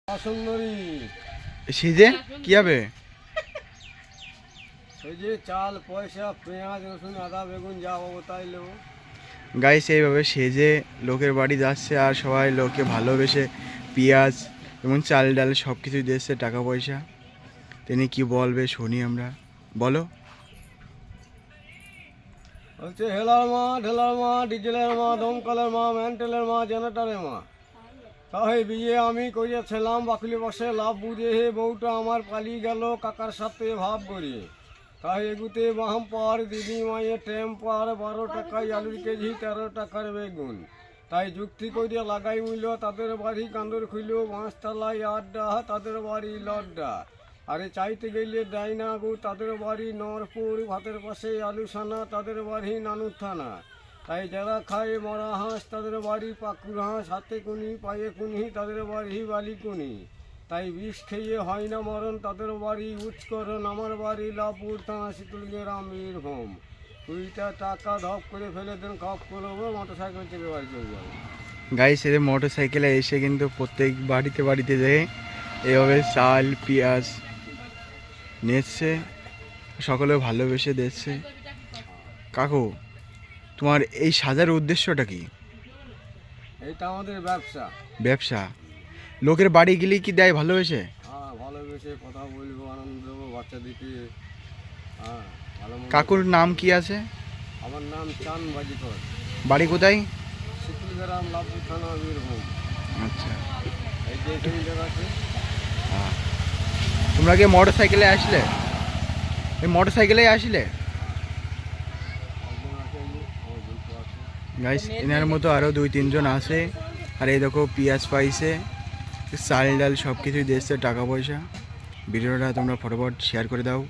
সুন্দরী সেজে কি হবে? এই যে চাল পয়সা পেঁয়াজ রসুন আদা বেগুন যা পাবো তাই নেবো। গাইস এইভাবে সেজে লোকের বাড়ি যাচ্ছে আর সবাই লোককে ভালোবেসে পেঁয়াজ এবং চাল ডাল সব কিছুই দিচ্ছে, টাকা পয়সা। তিনি কি বলবে শুনি আমরা, বলো। হচ্ছে হেলার মা, ঢেলার মা, ডিজেলের মা, দমকলের মা, মেন্টেলের মা, জেনারেটরের মা। তাই বিয়ে আমি করিয়াছিলাম বাকুলি বসে লাভ বুঝে, হে বউটা আমার পালিয়ে গেল কাকার সাথে ভাব করিয়ে। তাই এগুতে বাহাম পার দিদি মায়ে টেম্পার, 12 টাকায় আলুর কেজি 13 টাকার বেগুন। তাই যুক্তি করিয়া লাগাই মূল্য, তাদের বাড়ি কান্দর খুইল বাঁশতলায় আড্ডা, তাদের বাড়ি লড্ডা। আরে চাইতে গেলে দেয় না গো, তাদের বাড়ি নরপুর, ভাতের পাশে আলু সানা, তাদের বাড়ি নানুর থানা। তাই যারা খায় মরা হাঁস তাদের বাড়ি পাকুর হাঁস, হাতে কুনি পায়ে কুনি তাদের বাড়ি বালিকুনি। তাই বিষ খেয়ে হয় না মরণ তাদের বাড়ি উচ্চকরণ, আমার বাড়ি লাভপুর থানা শীতল গ্রাম বীরভূম। 2টা টাকা ধপ করে ফেলে দেন, খপ করবো মোটর সাইকেল চেপে বাড়ি চলে যাবো। গাইস এদের মোটর সাইকেলে এসে কিন্তু প্রত্যেক বাড়িতে বাড়িতে যেয়ে এভাবে চাল পেঁয়াজ নিচ্ছে, সকলে ভালোবেসে দিচ্ছে। কাকু, তোমার এই সাজার উদ্দেশ্যটা কি? এইটা আমাদের ব্যবসা। ব্যবসা? লোকের বাড়ি গেলে কি দেয় ভালোবেসে? হ্যাঁ, ভালোবেসে কথা বলবো, আনন্দ দেবো বাচ্চাদেরকে। হ্যাঁ, ভালো মন্দ। কাকুর নাম কি আছে? আমার নাম চান বাজিকর, বাড়ি কোথায়? শীতল গ্রাম লাভপুর থানা বীরভূম। আচ্ছা, এই যে এখানে জায়গা আছে। হ্যাঁ। তোমরা কি মোটর সাইকেলে আসলে? এই মোটর সাইকেলেই আসলে? একজন আছে, এই যে আমার বন্ধু আছে। গাইস এনার মতো আরও 2-3 জন আছে। আর এই দেখো পেঁয়াজ পাইছে, চাল ডাল সব কিছুই দিচ্ছে, টাকা পয়সা। ভিডিওটা তোমরা ফটোফট শেয়ার করে দাও।